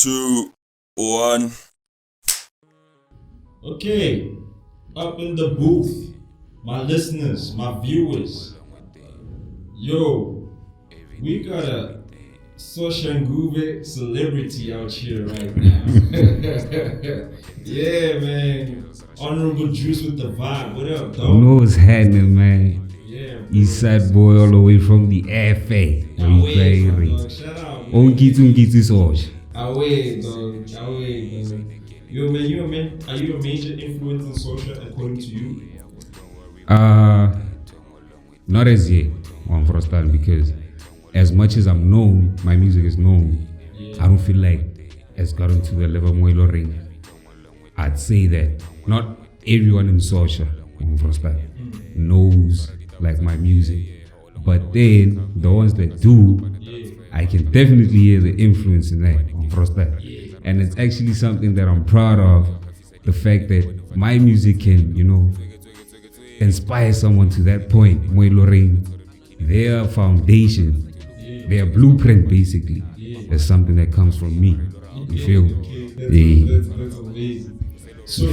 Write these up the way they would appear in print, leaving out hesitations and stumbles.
two, one. Okay, up in the booth, my listeners, my viewers. Yo, we got a Sosha celebrity out here right now. Yeah, man. Honorable Juice with the vibe. What up, dog? You know what's happening, man. Yeah. East Side boy all the way from the FA. Away, dog. Shout out, man. Ongiti Sosha. Away, dog. Away, dog. Yo, man, are you a major influence in social according to you? Not as yet on freestyle, because as much as I'm known, my music is known. I don't feel like it's gotten to the level Moilo Ring. I'd say that not everyone in social on freestyle knows like my music, but then the ones that do, I can definitely hear the influence in that on freestyle. And it's actually something that I'm proud of, the fact that my music can, inspire someone to that point. Moilo Ring, their foundation, their blueprint basically, is something that comes from me. You feel? That's amazing. So,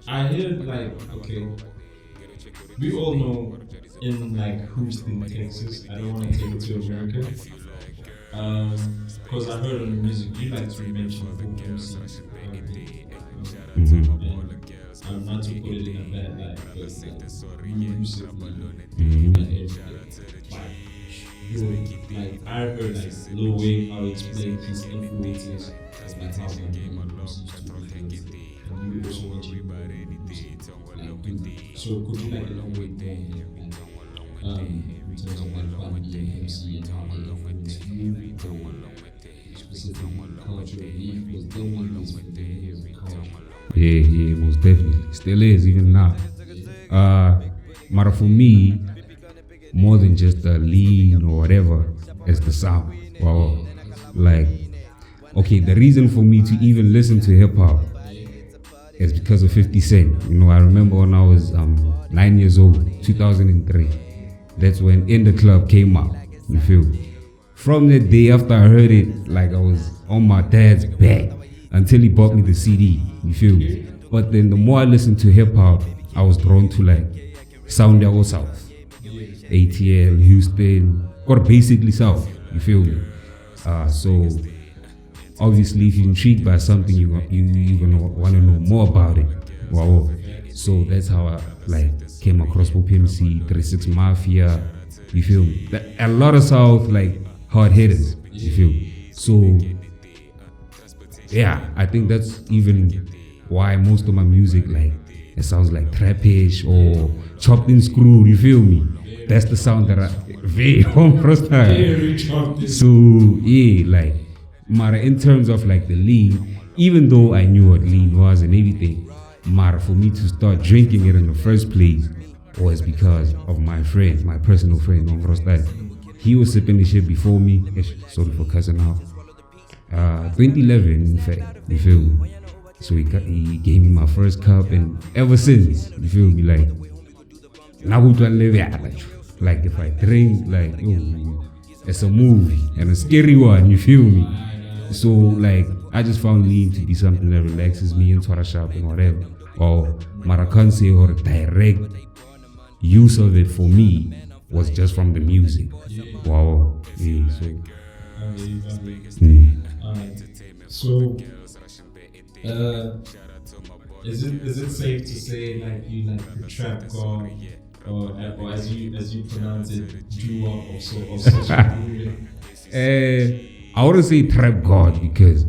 I heard okay, we all know in Houston, Texas. I don't want to take it to America. Because I heard on the music you like to mention Hope MCs. And not to put it in a bad light, but I heard Lil Wayne how he explained his influences as how music used to be, and you also mentioned so could you elaborate more in terms of family and MC and how they influenced you, specific culture was definitely was culture. Yeah, most definitely. Still is, even now. But for me, more than just the lean or whatever, it's the sound. Wow. The reason for me to even listen to hip hop is because of 50 Cent. I remember when I was 9 years old, 2003. That's when In The Club came out. You feel? From that day after I heard it, I was on my dad's back until he bought me the CD. You feel me? But then the more I listened to hip hop, I was drawn to sound that was South, ATL, Houston, or basically South. You feel me? So obviously, if you're intrigued by something, you're gonna want to know more about it. Wow. So that's how I came across Pop MC, 36 Mafia. You feel me? A lot of South hard hitters. You feel? So yeah, I think that's even why most of my music it sounds like trappish or chopped and screwed. You feel me? That's the sound that I very home Very chopped. So yeah, Mara, in terms of the lean, even though I knew what lean was and everything, Mara, for me to start drinking it in the first place was because of my friend, my personal friend, He was sipping the shit before me. Sorry for cussing out. 2011, in fact, you feel me? So he gave me my first cup, and ever since, you feel me, if I drink, it's a movie and a scary one, you feel me? So I just found lean to be something that relaxes me into a shop and whatever. Or Maracanse or direct use of it for me was just from the music. Wow. Yeah, so is it safe to say you the trap god or as you pronounce it, doo-wop or social media? I wouldn't say trap god, because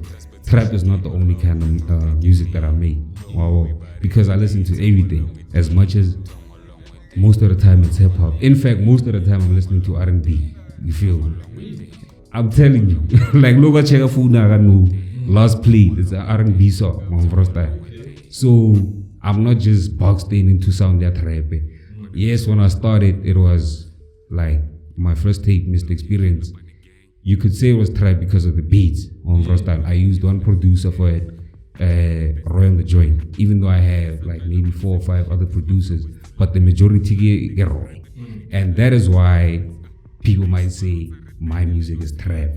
trap is not the only kind of music that I make. Wow. Because I listen to everything, as much as most of the time it's hip hop. In fact, most of the time I'm listening to R&B. You feel me? I'm telling you, Loga Chega Funa no last play, it's an R&B song on first time. So I'm not just boxed into sound that rap. Yes, when I started, it was my first take, Mr. Experience. You could say it was trap because of the beats on first time. I used one producer for it, Roy on the joint, even though I have maybe 4 or 5 other producers, but the majority get Roy. And that is why people might say my music is trap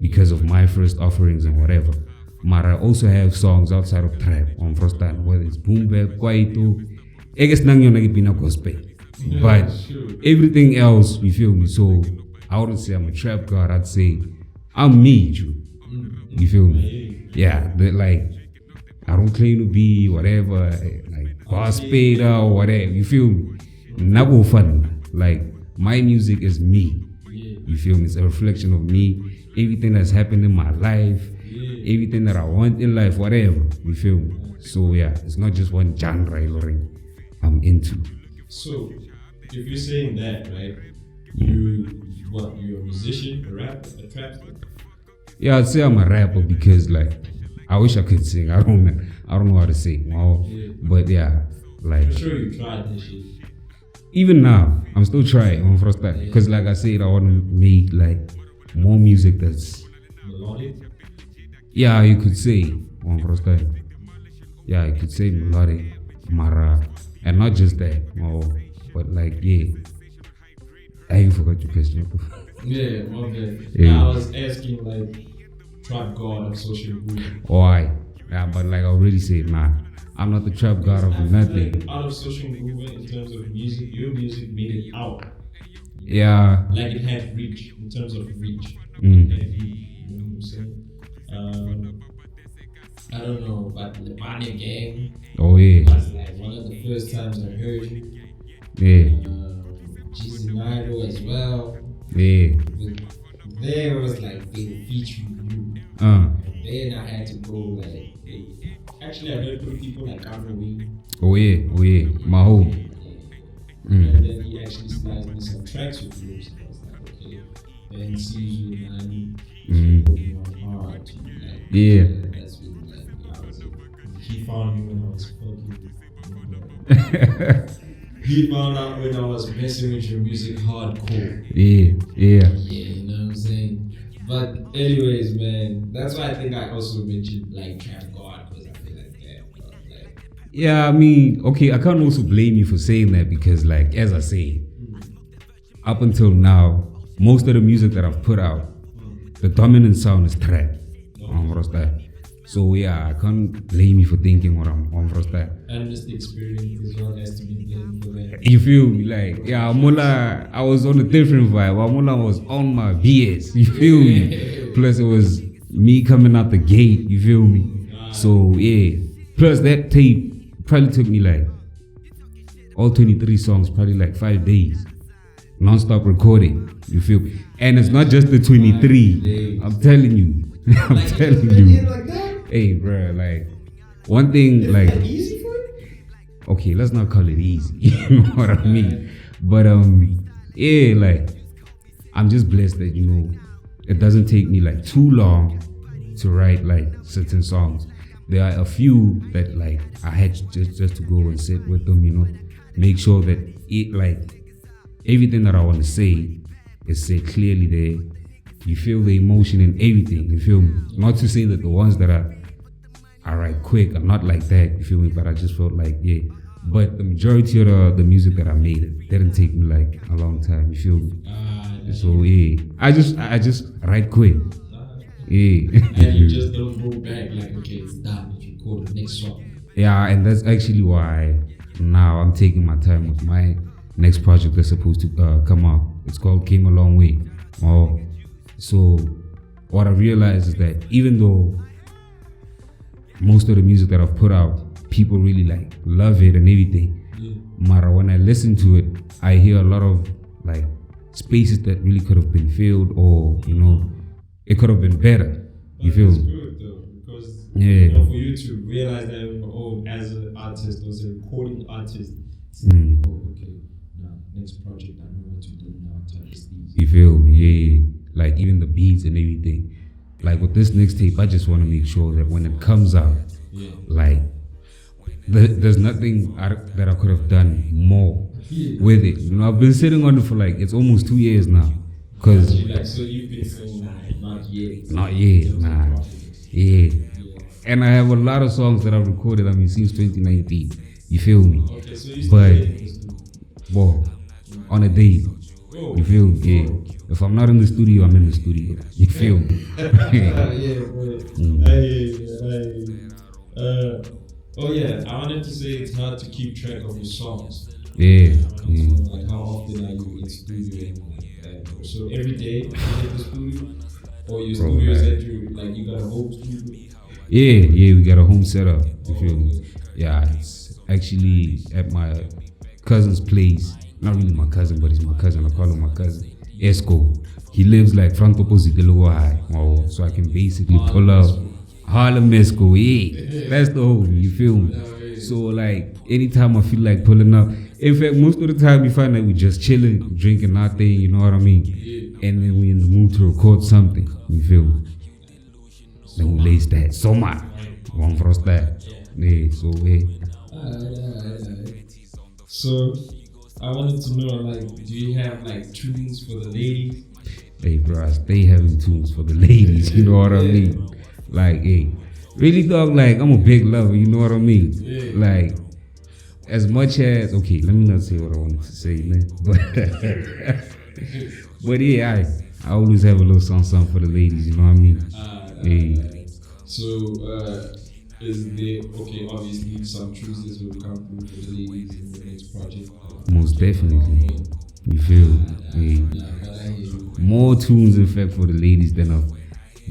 because of my first offerings and whatever. But I also have songs outside of trap on Frostan, whether it's boom bap, kwaito, I guess nang yun nagipina gospel. But everything else, you feel me? So I wouldn't say I'm a trap god. I'd say I'm me, you feel me? Yeah, like I don't claim to be whatever, like gospel or whatever. You feel me? Nago fun. Like my music is me. You feel me? It's a reflection of me. Everything that's happened in my life, everything that I want in life, whatever. You feel me? So yeah, it's not just one genre I'm into. So, if you're saying that, right? You're a musician, a rapper, a trapper? Yeah, I'd say I'm a rapper because like I wish I could sing. I don't know how to sing. But yeah, like I'm sure you tried this shit. Even now, I'm still trying on first time because like I said, I want to make like more music that's melodic. Yeah, you could say on first time. Yeah, you could say melodic, mara, and not just that. But like I even forgot your question. Yeah, okay. Yeah. I was asking like trap god of social media. Why? Yeah, but like I already said, nah, I'm not the trap god of nothing. Like, out of social movement in terms of music, your music made it out. Yeah. Like it had reach in terms of reach. Mm. It had reach, you know what I'm saying? I don't know, but the Bani Gang Oh yeah. was like one of the first times I heard you. Yeah. Jeezy Nairo as well. Yeah. There was like they were featuring you. Then I had to go like actually I heard from people like Amroe. Oh yeah. My whole. And then he actually slides me some tracks with you. So I was like, okay. Then sees you and hard to like Yeah. that's when like I was he found me when I was fucking he found out when I was messing with your music hardcore. Yeah, you know what I'm saying? But anyways, man, that's why I think I also mentioned like Trap God because I feel like that. Like, yeah, I mean, okay, I can't also blame you for saying that because like as I say, up until now, most of the music that I've put out, the dominant sound is trap. So yeah, I can't blame you for thinking what I'm on first time. and just the experience as well has to be blamed for that. You feel me? Like, yeah, Mula, I was on a different vibe. Mula was on my BS. You feel me? Plus, it was me coming out the gate. You feel me? So, yeah. Plus, that tape probably took me like all 23 songs, probably like 5 days. Non-stop recording. You feel me? And it's not just the 23. I'm telling you. I'm telling you. Like that? Hey, bro, like, one thing, like, Easy for you? okay, let's not call it easy. You know what I mean? But yeah, like I'm just blessed that it doesn't take me like too long to write like certain songs. There are a few that like I had just to go and sit with them, make sure that it like everything that I want to say is said clearly there. You feel the emotion in everything. You feel me? Not to say that the ones that I write quick, I'm not like that, you feel me? But I just felt like, yeah. But the majority of the music that I made, it didn't take me like a long time, you feel me? So yeah, I just write quick. Yeah. And you just don't go back like, okay, it's done, you go to the next song. Yeah, and that's actually why now I'm taking my time with my next project that's supposed to come out. It's called Came a Long Way. So what I realized is that even though most of the music that I've put out, people really like love it and everything. But when I listen to it, I hear a lot of like spaces that really could have been filled, or it could have been better. You feel That's me? good though, because Yeah. for you to realize that on your own as an artist or as a recording artist, it's okay, now next project I know what to do now to artist these. You feel me? Yeah. Like even the beats and everything. Like with this next tape, I just want to make sure that when it comes out, like there's nothing that I could have done more with it. I've been sitting on it for like, it's almost 2 years now. Cause So you've been saying not yet. not yet, nah. Yeah. And I have a lot of songs that I've recorded, since 2019. You feel me? Okay, so you But, on a day. You feel me? Yeah. If I'm not in the studio, I'm in the studio. You feel me? Yeah, boy. Oh yeah, I wanted to say it's hard to keep track of your songs. Yeah. Like how often are you in studio? So every day you hit the studio, or your studio is at you got a whole studio. Yeah, we got a home setup. You feel me? Yeah, it's actually at my cousin's place. Not really my cousin, but he's my cousin. I call him my cousin. Esco. He lives like front opposite the Lower High. Oh, so I can basically pull up Harlem Esco. Yeah, that's the whole. You feel me? So like anytime I feel like pulling up. In fact, most of the time we find that we just chilling, drinking nothing. You know what I mean? And then we in the mood to record something. You feel me? Then we lace that. So much. One for us that. Yeah, so hey. So I wanted to know, like, do you have like tunes for the ladies? Hey, bro, I stay having tunes for the ladies. You know what I mean? Like, hey, really, dog. Like, I'm a big lover. You know what I mean? Yeah. Like, as much as okay, let me not say what I wanted to say, man. But yeah, I always have a little something for the ladies. You know what I mean? Hey. So is there obviously some choices will come through for the ladies in the next project? Most definitely. You feel? More tunes, in fact, for the ladies than I've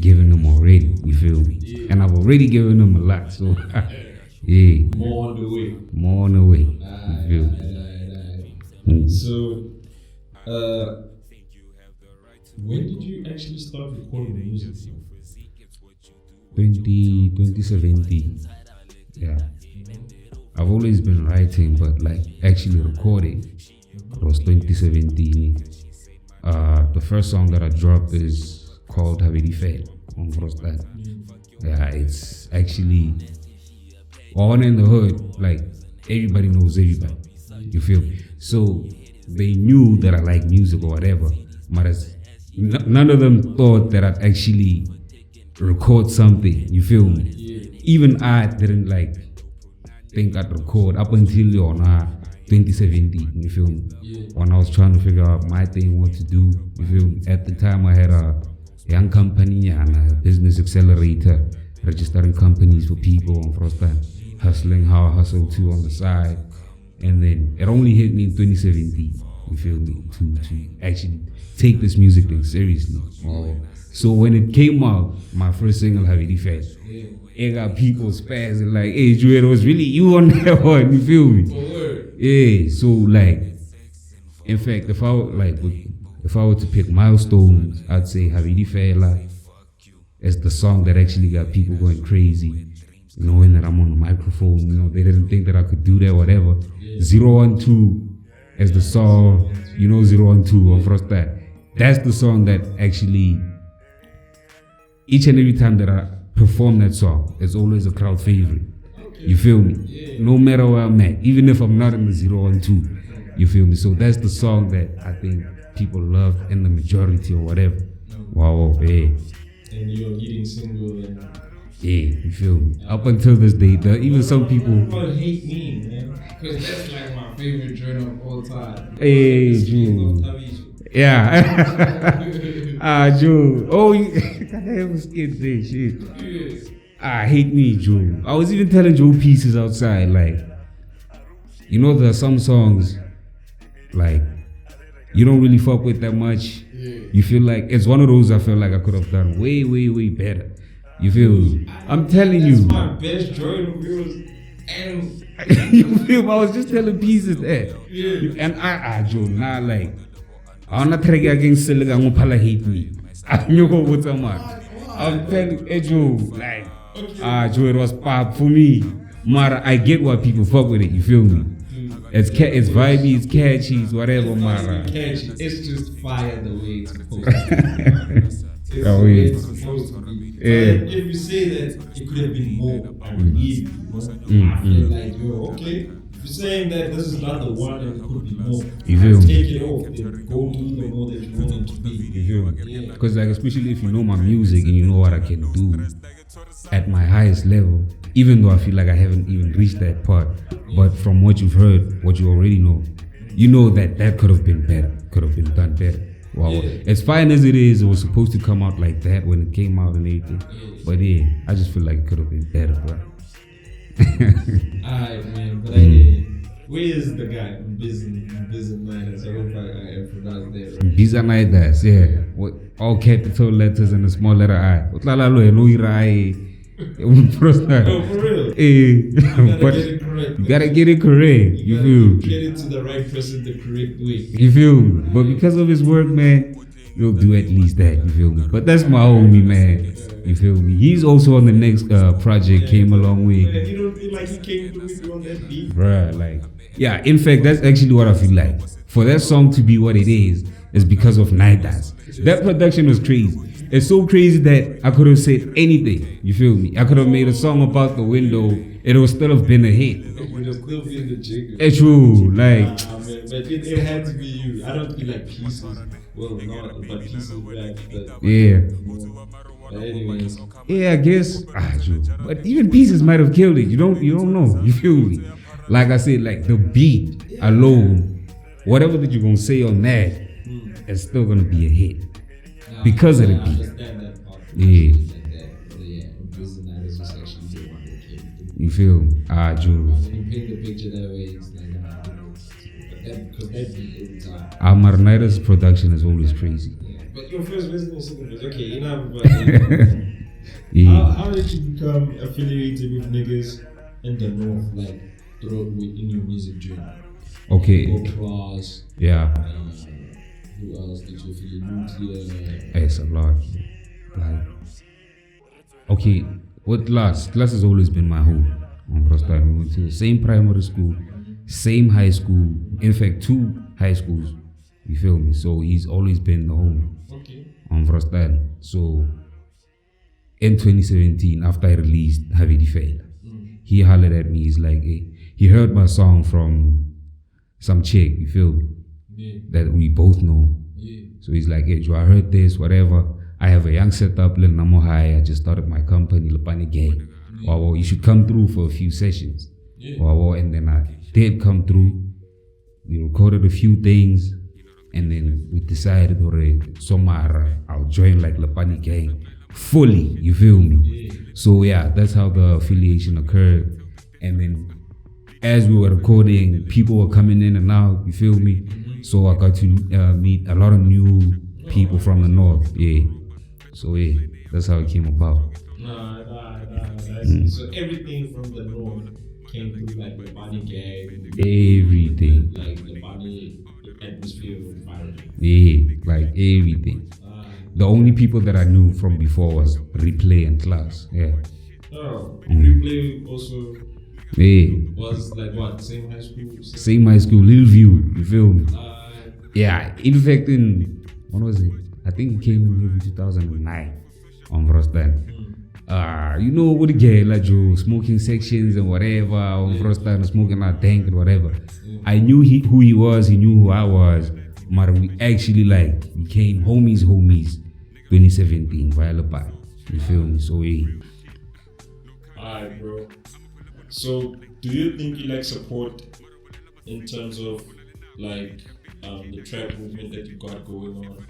given them already. You feel me? Yeah. And I've already given them a lot. So, yeah. More on the way. More on the way. You feel? So, when did you actually start recording music? 2017. Yeah. I've always been writing, but like actually recording, it was 2017. The first song that I dropped is called Habedi Fail on Frostan. Yeah, it's actually on in the hood, like everybody knows everybody. You feel me? So they knew that I like music or whatever, but none of them thought that I'd actually record something. You feel me? Even I didn't like think I'd record up until 2017. You feel me? When I was trying to figure out my thing, what to do. You feel me? At the time I had a young company and a business accelerator, registering companies for people on Frostan, hustling how I hustle too on the side. And then it only hit me in 2017. You feel me? To actually take this music thing seriously. So when it came out, my first single, Habedi Fail, it got people spazzing like, hey, Drew, it was really you on that one. You feel me? Yeah. So like, in fact, if I were to pick milestones, I'd say Habedi Fail is the song that actually got people going crazy. Knowing that I'm on the microphone, you know, they didn't think that I could do that, whatever. 012 is the song, 012 of Frostan. That's the song that actually, each and every time that I perform that song, it's always a crowd favorite. You feel me? No matter where I'm at, even if I'm not in the 012, you feel me? So that's the song that I think people love in the majority or whatever. Wow, yeah. And you're leading single and yeah, you feel me? Up until this day, even some people hate me, man, because that's like my favorite journal of all time. Hey, Joe. Yeah. Joe. Oh, I was scared today, shit. Hate me, Joe. I was even telling Joe pieces outside, like, there are some songs, like, you don't really fuck with that much. You feel like, it's one of those I feel like I could have done way, way, way better. You feel me? I'm telling you. That's my best Jordan views. And you feel me? I was just telling pieces there. And Joe, not like, I'm not trying against Siliga, I'm gonna hate me. I'm telling you, Joe, like, Joe, it was pop for me. Mara, I get why people fuck with it, you feel me? It's vibey, it's catchy, it's whatever, Mara. Catchy. It's just fire the way it's supposed to be. It's supposed to be. If you say that it could have been more, I believe you. I feel like okay. If you're saying that this is not the one and it could be more, you feel me? Take it off and go do the more that you want it to be. You feel me? Because like especially if you know my music and you know what I can do at my highest level, even though I feel like I haven't even reached that part, but from what you've heard, what you already know, you know that could have been better, could have been done better. Wow. Yeah. As fine as it is, it was supposed to come out like that when it came out and everything. But yeah, I just feel like it could have been better, bro. Alright, man, but hey, where is the guy? Business. I hope I pronounced that right. Bizanaidas, yeah. What, all capital letters and a small letter I. Utlala no ira. Oh, for real? You gotta get it correct. You gotta get it correct. You feel? Get it to the right person the correct way. You feel me? But because of his work, man, you'll do at least that. You feel me? But that's my homie, man. You feel me? He's also on the next project. Came a long way. Man, you don't feel like he came through with you on that beat? Bruh, like, yeah, in fact, that's actually what I feel like. For that song to be what it is because of Nidas. That production was crazy. It's so crazy that I could have said anything. You feel me? I could have made a song about the window. It would still have been a hit. It would have still been the jiggle. It's true, like. Man, but it had to be you. I don't feel like Pieces. Well, not, but Pieces back. Yeah. But anyways. Yeah, I guess. True. But even Pieces might have killed it. You don't know. You feel me? Like I said, like the beat alone, whatever that you're gonna say on that, it's still gonna be a hit. Because of the beat. Yeah. You feel me? True. When you paint the picture that way, it's like, because that beat every time. Amarnaira's production is always crazy. Yeah. But your first business was okay, enough about that. Yeah. How did you become affiliated with niggas in the north, like in your music journey? Okay. Or Class. Yeah. Who else did you affiliate? Nuclear. It's a lot. Like, okay, with Class has always been my home. We went to the same primary school, same high school. In fact, 2 high schools. You feel me? So he's always been the home. Okay. So in 2017, after I released Havidi Fail, he hollered at me. He's like, hey, he heard my song from some chick, you feel me? Yeah. That we both know. Yeah. So he's like, hey, Joe, I heard this, whatever. I have a young setup, Lil Namo High. I just started my company, Lapani Gang. Yeah. Wow, you should come through for a few sessions. Yeah. Wow, and then I did come through. We recorded a few things, and then we decided, Somara, I'll join like Lapani Gang fully, you feel me? Yeah. So yeah, that's how the affiliation occurred. And then as we were recording, people were coming in and out, you feel me? So I got to meet a lot of new people from the north, yeah. So yeah, that's how it came about. Nah. So everything from the north came through like the Bani Gang. Everything. Like the Bani atmosphere of environment. Yeah, like everything. The only people that I knew from before was Replay and Class, yeah. Oh, Replay also Yeah. was like what? Same high school? Same high school, Little View, you feel me? Yeah, in fact, when was it? I think it came in 2009 on Frostan. You know what the guy like you smoking sections and whatever on Frostan, smoking our tank and whatever. I knew who he was, he knew who I was. But we actually like became homies 2017 via Lepai. You feel me? So yeah. Alright, bro. So do you think you like support in terms of like the trap movement that you got going on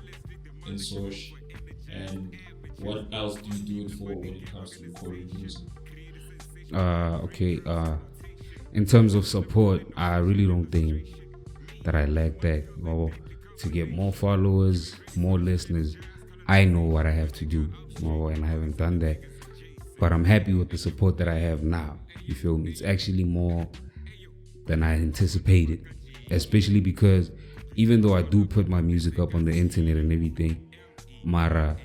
in Sosha, and what else do you do it for when it comes to recording music? Okay. In terms of support, I really don't think that I lack that. Well, to get more followers, more listeners, I know what I have to do, and I haven't done that. But I'm happy with the support that I have now. You feel me? It's actually more than I anticipated, especially because even though I do put my music up on the internet and everything, Mara,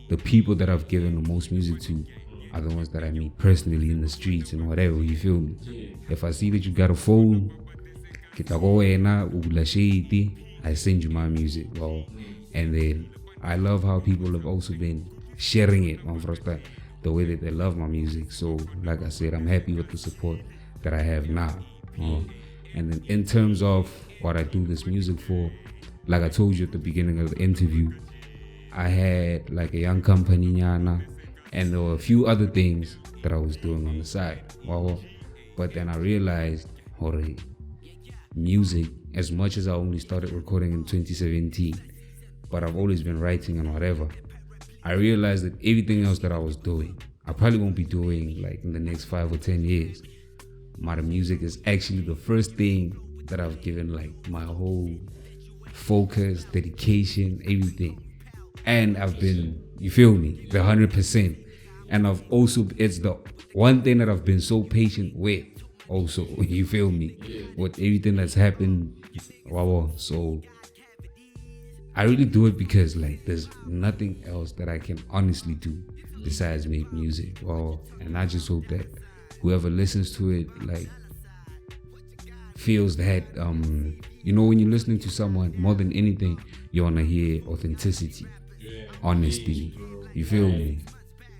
the people that I've given the most music to are the ones that I meet personally in the streets and whatever, you feel me? Yeah. If I see that you got a phone, I send you my music. Well, and then I love how people have also been sharing it on Frosta, the way that they love my music. So like I said, I'm happy with the support that I have now. And then in terms of what I do this music for, like I told you at the beginning of the interview, I had like a young company, Nyana, and there were a few other things that I was doing on the side. But then I realized, music, as much as I only started recording in 2017, but I've always been writing and whatever. I realized that everything else that I was doing, I probably won't be doing like in the next 5 or 10 years. My music is actually the first thing that I've given like my whole focus, dedication, everything. And I've been, you feel me, the 100%. And I've also, it's the one thing that I've been so patient with also, you feel me, with everything that's happened. Wow. So I really do it because like there's nothing else that I can honestly do besides make music. Wow. And I just hope that whoever listens to it like feels that you know, when you're listening to someone, more than anything you want to hear authenticity, honesty, you feel me?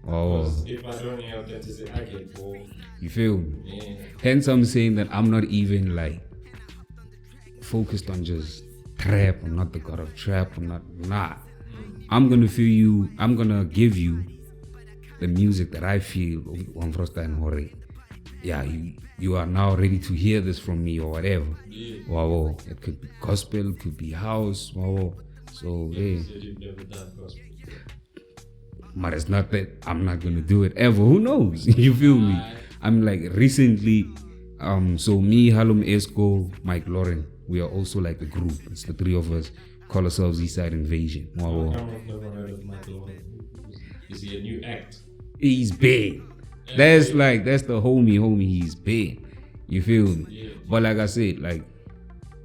Oh, if I don't hear authenticity, I get bored. You feel me? Hence I'm saying that I'm not even like focused on just trap. I'm not the god of trap. I'm not. I'm gonna feel you. I'm gonna give you the music that I feel on Frosta and Hore. Yeah, you are now ready to hear this from me or whatever. Wow, it could be gospel, it could be house. Wow. So hey. You've never done gospel. But it's not that I'm not gonna do it ever. Who knows? You feel me? I'm like recently, so me, Halum Esco, Mike Lauren, we are also like a group. It's the three of us, call ourselves Eastside Invasion. Wow. I've never heard of Mike Lauren. Is he a new act? He's big. That's the homie, he's big. You feel me? Yeah. But like I said, like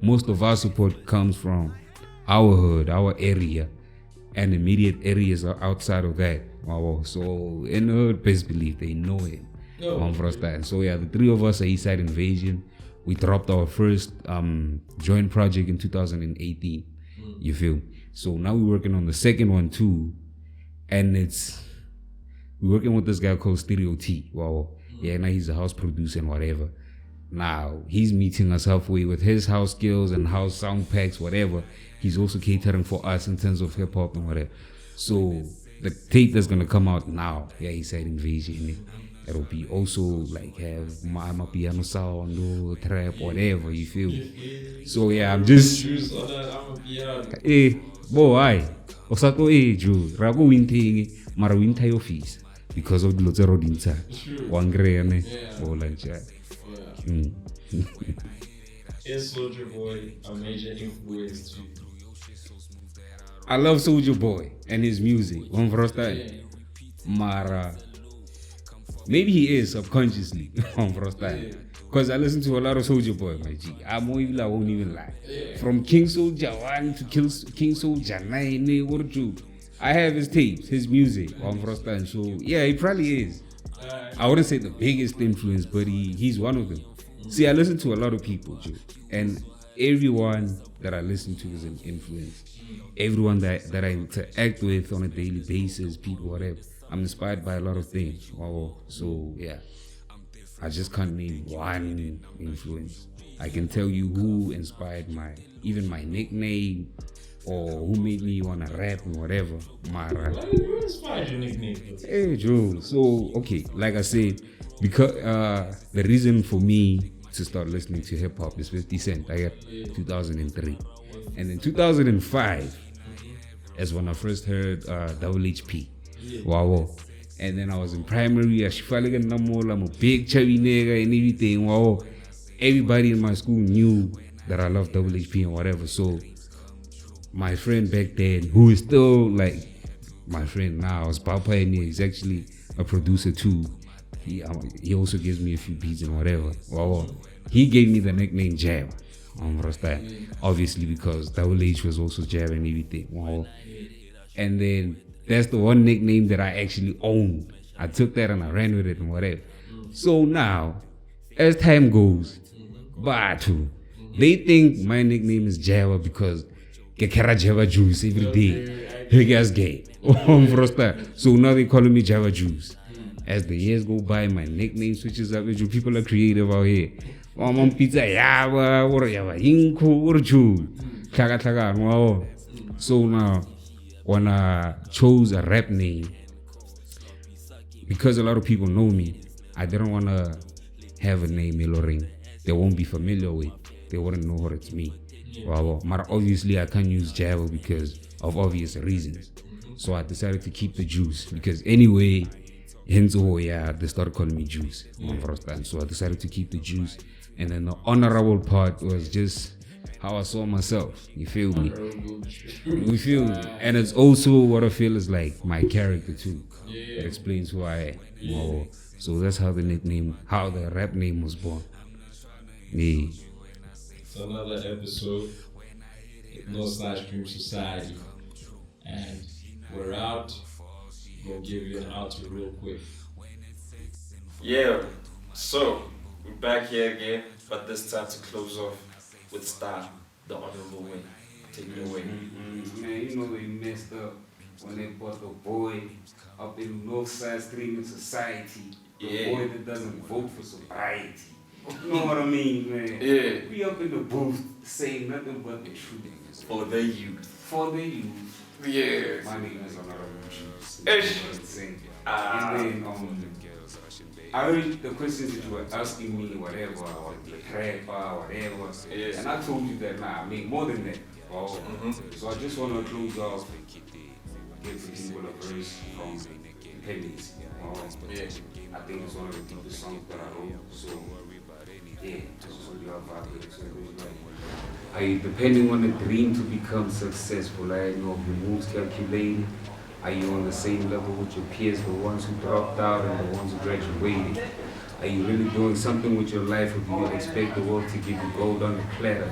most of our support comes from our hood, our area, and immediate areas are outside of that. Wow. So in the hood, best believe they know him. And so yeah, the three of us are Eastside Invasion. We dropped our first joint project in 2018. You feel? So now we're working on the second one too, and we're working with this guy called Stereo T. Wow. Yeah, now he's a house producer and whatever. Now he's meeting us halfway with his house skills and house sound packs, whatever. He's also catering for us in terms of hip hop and whatever. So the tape that's gonna come out now, yeah, Eastside Invasion. It'll be also like have my piano sound or trap, whatever, you feel. So yeah, I'm just boy, osato Joe, rago winting, mara winter office because of the Lotero Dinta. One grane or like that. Is Soulja Boy a major influence to you? I love Soulja Boy and his music. One first time. Mara. Maybe he is subconsciously on first time. Because I listen to a lot of Soulja Boy, my G. I won't even lie. From King Soulja 1 to King Soulja 9, what do you? I have his tapes, his music on first time. So yeah, he probably is. I wouldn't say the biggest influence, but he's one of them. See, I listen to a lot of people, G, and everyone that I listen to is an influence. Everyone that I interact with on a daily basis, people, whatever. I'm inspired by a lot of things. Wow. So yeah, I just can't name one influence. I can tell you who inspired even my nickname, or who made me wanna rap and whatever. Who inspired your nickname? Hey Joe. So okay, like I said, because the reason for me to start listening to hip hop is 50 Cent. I got 2003, and in 2005 is when I first heard Double HP. Wow. And then I was in primary. I'm a big chubby nigga and everything. Wow. Everybody in my school knew that I loved Double HP and whatever. So my friend back then, who is still like my friend now, is Papa, and he's actually a producer too. He also gives me a few beats and whatever. Wow. He gave me the nickname Jab. Obviously because Double H was also Jab and everything. Wow. And then that's the one nickname that I actually owned. I took that and I ran with it and whatever. So now, as time goes, Batu, they think my nickname is Java because Gekera Java Juice every day. He gets gay. So now they calling me Java Juice. As the years go by, my nickname switches up. People are creative out here. Mom pizza Java, or Java Inko, or Juice. So now, when I chose a rap name, because a lot of people know me, I didn't want to have a name Meloring they won't be familiar with. They wouldn't know what it's me. Wow. But obviously I can't use Java because of obvious reasons. So I decided to keep the juice because anyway, hence they started calling me Juice first time. So I decided to keep the juice. And then the honorable part was just how I saw myself. You feel me? You feel me? And it's also what I feel is like my character too. It explains who I am. Oh, so that's how the rap name was born. Yeah. It's another episode of North Side Stream Society. And we're out. Gonna give you an outro real quick. Yeah, so we're back here again, but this time to close off with style, the honorable way. Take it away. Man, you know they messed up when they brought the boy up in Northside Streaming Society. The boy that doesn't vote for sobriety. You know what I mean, man? Yeah. We up in the booth saying nothing but the truth. For the youth. For the youth. Yeah. My name is Honorable Juice. Ish. And then, I heard the questions that you were asking me, whatever, or the trap, whatever. Yes. And I told you that, nah, I make more than that. Oh. So I just want to close off, give the people a verse from Independence. Yeah. I think it's one of the deepest songs that I wrote. So, yeah, just so you have vibe. So it goes like, are you depending on the dream to become successful? I know if your moves calculated. Are you on the same level with your peers, the ones who dropped out and the ones who graduated? Are you really doing something with your life, or do you expect the world to give you gold on the platter?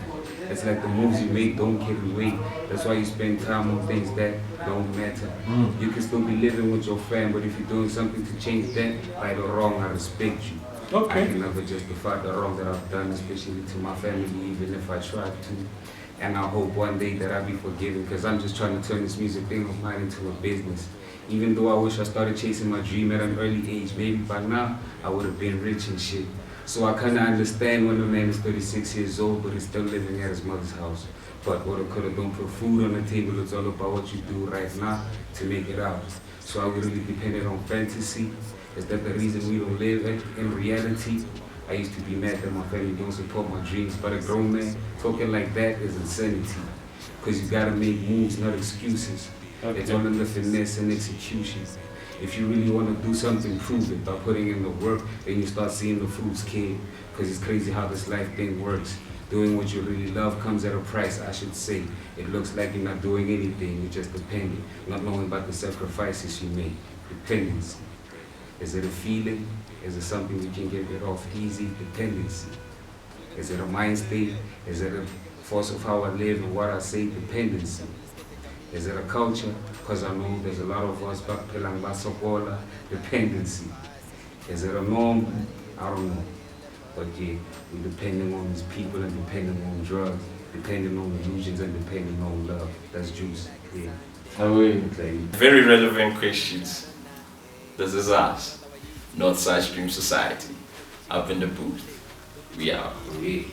It's like the moves you make don't carry weight. That's why you spend time on things that don't matter. You can still be living with your fam, but if you're doing something to change that, right or wrong, I respect you. Okay. I can never justify the wrong that I've done, especially to my family, even if I tried to. And I hope one day that I'll be forgiven, because I'm just trying to turn this music thing of mine into a business. Even though I wish I started chasing my dream at an early age, maybe by now I would have been rich and shit. So I kind of understand when a man is 36 years old, but he's still living at his mother's house. But what I could have done, put food on the table, it's all about what you do right now to make it out. So I really depended on fantasy. Is that the reason we don't live in reality? I used to be mad that my family don't support my dreams, but a grown man talking like that is insanity. Because you gotta make moves, not excuses. Okay. It's all in the finesse and execution. If you really want to do something, prove it by putting in the work, then you start seeing the fruits, kid. Because it's crazy how this life thing works. Doing what you really love comes at a price, I should say. It looks like you're not doing anything, you're just dependent, not knowing about the sacrifices you made. Dependency. Is it a feeling? Is it something we can get rid of easy? Dependency. Is it a mind state? Is it a force of how I live and what I say? Dependency. Is it a culture? Because I know there's a lot of us pelang basokola. Dependency. Is it a norm? I don't know. But yeah, we're depending on these people and depending on drugs, depending on illusions and depending on love. That's juice. Yeah. Very relevant questions. This is us, Northside Stream Society. Up in the booth. We out. Yeah.